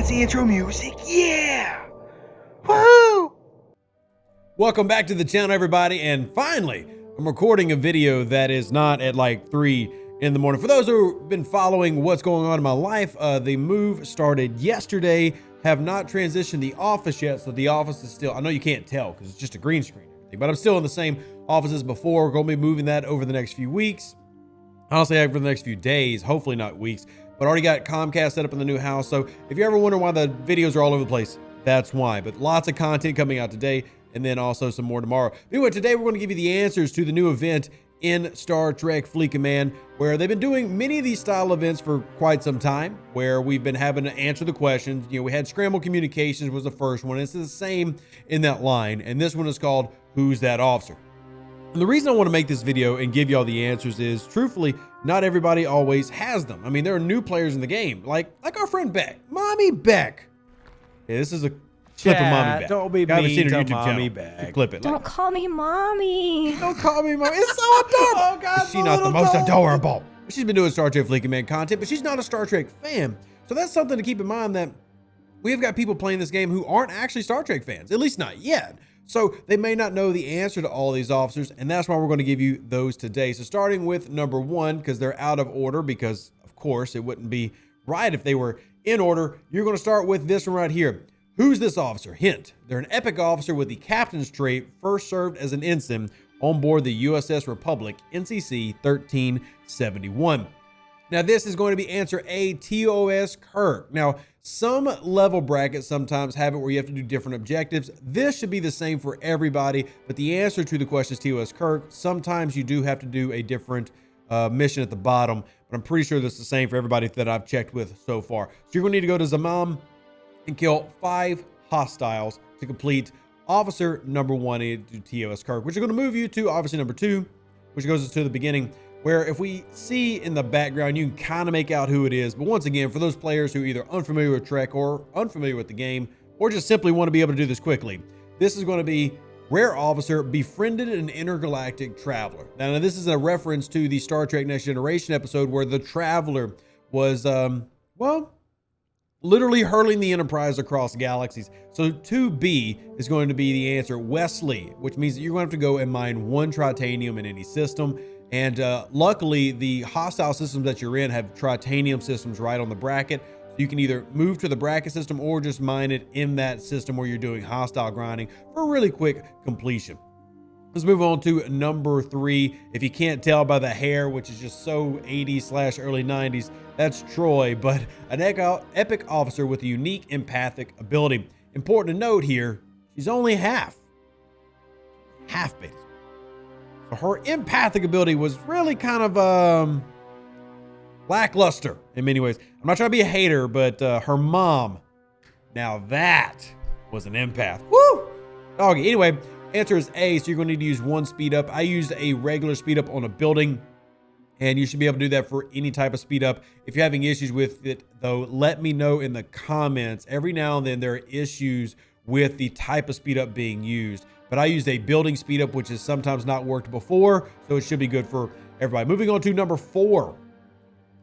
fancy intro music. Yeah! Woohoo! Welcome back to the channel, everybody, and finally, I'm recording a video that is not at like 3 in the morning. For those who have been following what's going on in my life, the move started yesterday, have not transitioned the office yet, so the office is still, I know you can't tell because it's just a green screen and everything, but I'm still in the same office as before. We're going to be moving that over the next few weeks. Honestly, over the next few days, hopefully not weeks, but already got Comcast set up in the new house. So if you ever wonder why the videos are all over the place, that's why. But lots of content coming out today, and then also some more tomorrow. Anyway, today we're going to give you the answers to the new event in Star Trek Fleet Command, where they've been doing many of these style events for quite some time, where we've been having to answer the questions. You know, we had Scrambled Communications was the first one. It's the same in that line, and this one is called Who's That Officer? And the reason I want to make this video and give y'all the answers is, truthfully, not everybody always has them. I mean, there are new players in the game, like our friend Beck, Mommy Beck. Yeah, this is a clip of Mommy Beck. Don't be mean to Mommy Beck. Clip it. Don't call me Mommy. Don't call me Mommy. It's so adorable. Oh, God, Is she not the most adorable? She's been doing Star Trek Fleet Command content, but she's not a Star Trek fan. So that's something to keep in mind, that we have got people playing this game who aren't actually Star Trek fans, at least not yet. So they may not know the answer to all these officers, and that's why we're going to give you those today. So starting with number 1, because they're out of order, because of course it wouldn't be right if they were in order. You're going to start with this one right here. Who's this officer? Hint: they're an epic officer with the captain's trait, first served as an ensign on board the USS Republic, NCC 1371. Now this is going to be answer A, TOS Kirk. Now, some level brackets sometimes have it where you have to do different objectives. This should be the same for everybody, but the answer to the question is TOS Kirk. Sometimes you do have to do a different mission at the bottom, but I'm pretty sure that's the same for everybody that I've checked with so far. So you're going to need to go to Zamam and kill 5 hostiles to complete officer number 1 to TOS Kirk, which is going to move you to officer number 2, which goes us to the beginning, where if we see in the background, you can kind of make out who it is. But once again, for those players who are either unfamiliar with Trek or unfamiliar with the game, or just simply want to be able to do this quickly, this is going to be Rare Officer, befriended an intergalactic traveler. Now this is a reference to the Star Trek Next Generation episode where the traveler was, well, literally hurling the Enterprise across galaxies. So 2B is going to be the answer, Wesley, which means that you're going to have to go and mine 1 tritanium in any system. And luckily, the hostile systems that you're in have tritanium systems right on the bracket. So you can either move to the bracket system or just mine it in that system where you're doing hostile grinding for a really quick completion. Let's move on to number 3. If you can't tell by the hair, which is just so 80s / early 90s, that's Troy, but an epic officer with a unique empathic ability. Important to note here, she's only half basically. So her empathic ability was really kind of lackluster in many ways. I'm not trying to be a hater, but her mom, now that was an empath. Woo! Doggy. Anyway, answer is A, so you're going to need to use 1 speed up. I used a regular speed up on a building, and you should be able to do that for any type of speed up. If you're having issues with it, though, let me know in the comments. Every now and then there are issues with the type of speed up being used, but I used a building speed up, which has sometimes not worked before, so it should be good for everybody. Moving on to number 4.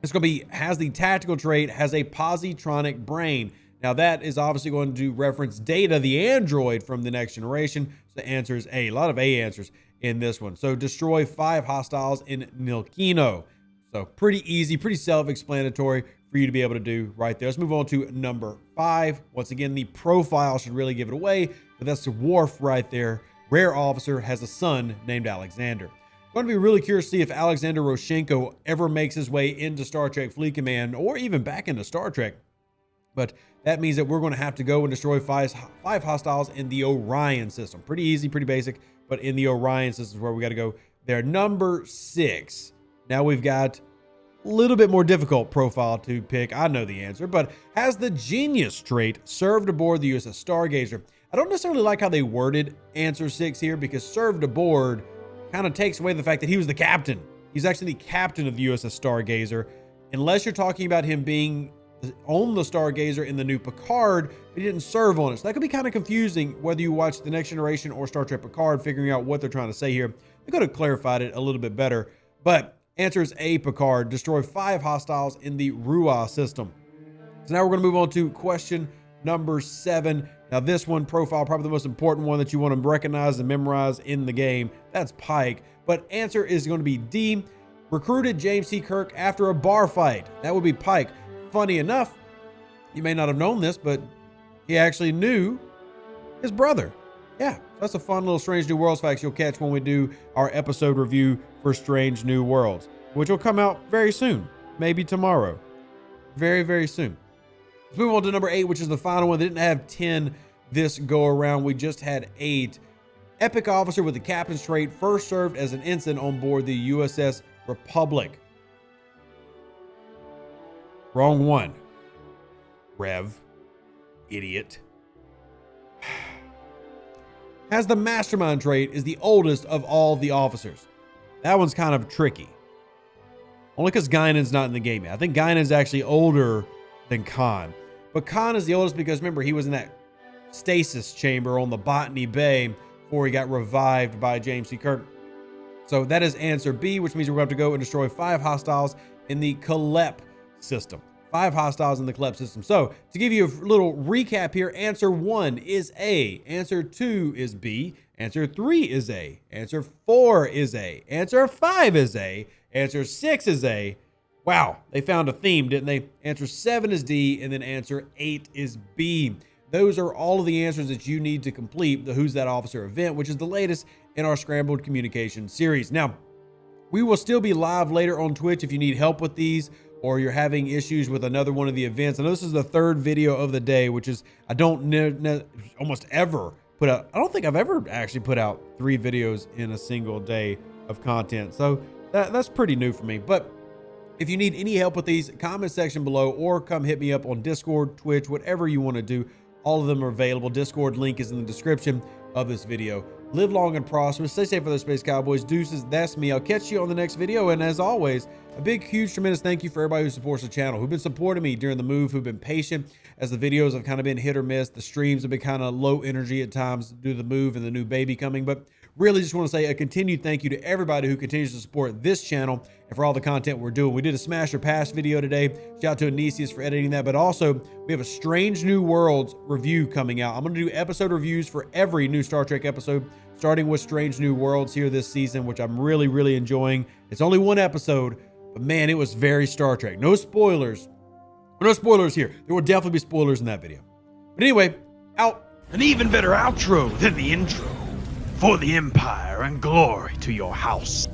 It's going to be, has the tactical trait, has a positronic brain. Now that is obviously going to reference Data, the android from the Next Generation. So the answer is A. A lot of A answers in this one. So destroy 5 hostiles in Nilkino. So pretty easy, pretty self-explanatory for you to be able to do right there. Let's move on to number 5. Once again, the profile should really give it away, but that's the Worf right there. Rare Officer, has a son named Alexander. I'm going to be really curious to see if Alexander Roshenko ever makes his way into Star Trek Fleet Command or even back into Star Trek. But that means that we're going to have to go and destroy 5 hostiles in the Orion system. Pretty easy, pretty basic, but in the Orion system is where we got to go there. Number 6. Now we've got a little bit more difficult profile to pick. I know the answer, but has the genius trait, served aboard the USS Stargazer. I don't necessarily like how they worded answer 6 here, because served aboard kind of takes away the fact that he was the captain. He's actually the captain of the USS Stargazer, unless you're talking about him being on the Stargazer in the new Picard, but he didn't serve on it. So that could be kind of confusing whether you watch The Next Generation or Star Trek Picard, figuring out what they're trying to say here. They could have clarified it a little bit better, but answer is A, Picard. Destroy 5 hostiles in the Rua system. So now we're going to move on to question number 7. Now this one, profile, probably the most important one that you want to recognize and memorize in the game. That's Pike. But answer is going to be D. Recruited James T. Kirk after a bar fight. That would be Pike. Funny enough, you may not have known this, but he actually knew his brother. Yeah, that's a fun little Strange New Worlds facts you'll catch when we do our episode review for Strange New Worlds, which will come out very soon, maybe tomorrow. Very, very soon. Let's move on to number 8, which is the final one. They didn't have 10 this go around. We just had 8. Epic officer with the captain's trait first served as an ensign on board the USS Republic. Wrong one. Rev. Idiot. Has the mastermind trait, is the oldest of all the officers. That one's kind of tricky. Only because Guinan's not in the game yet. I think Guinan's actually older than Khan. But Khan is the oldest because remember, he was in that stasis chamber on the Botany Bay before he got revived by James T. Kirk. So that is answer B, which means we're going to have to go and destroy 5 hostiles in the Calep system. 5 hostiles in the Calep system. So to give you a little recap here, answer 1 is A. Answer 2 is B. Answer 3 is A. Answer 4 is A. Answer 5 is A. Answer 6 is A. Wow, they found a theme, didn't they? Answer 7 is D, and then answer 8 is B. Those are all of the answers that you need to complete the Who's That Officer event, which is the latest in our Scrambled Communication series. Now, we will still be live later on Twitch if you need help with these or you're having issues with another one of the events. I know this is the 3rd video of the day, which is, I don't almost ever put out, I don't think I've ever actually put out 3 videos in a single day of content. So that's pretty new for me. But if you need any help with these, comment section below or come hit me up on Discord, Twitch, whatever you want to do. All of them are available. Discord link is in the description of this video. Live long and prosperous. Stay safe for those Space Cowboys. Deuces, that's me. I'll catch you on the next video. And as always, a big, huge, tremendous thank you for everybody who supports the channel, who've been supporting me during the move, who've been patient as the videos have kind of been hit or miss. The streams have been kind of low energy at times due to the move and the new baby coming. But really just want to say a continued thank you to everybody who continues to support this channel and for all the content we're doing. We did a Smash or Pass video today. Shout out to Anisius for editing that. But also, we have a Strange New Worlds review coming out. I'm going to do episode reviews for every new Star Trek episode, starting with Strange New Worlds here this season, which I'm really, really enjoying. It's only 1 episode, but man, it was very Star Trek. No spoilers. No spoilers here. There will definitely be spoilers in that video. But anyway, out. An even better outro than the intro. For the Empire and glory to your house.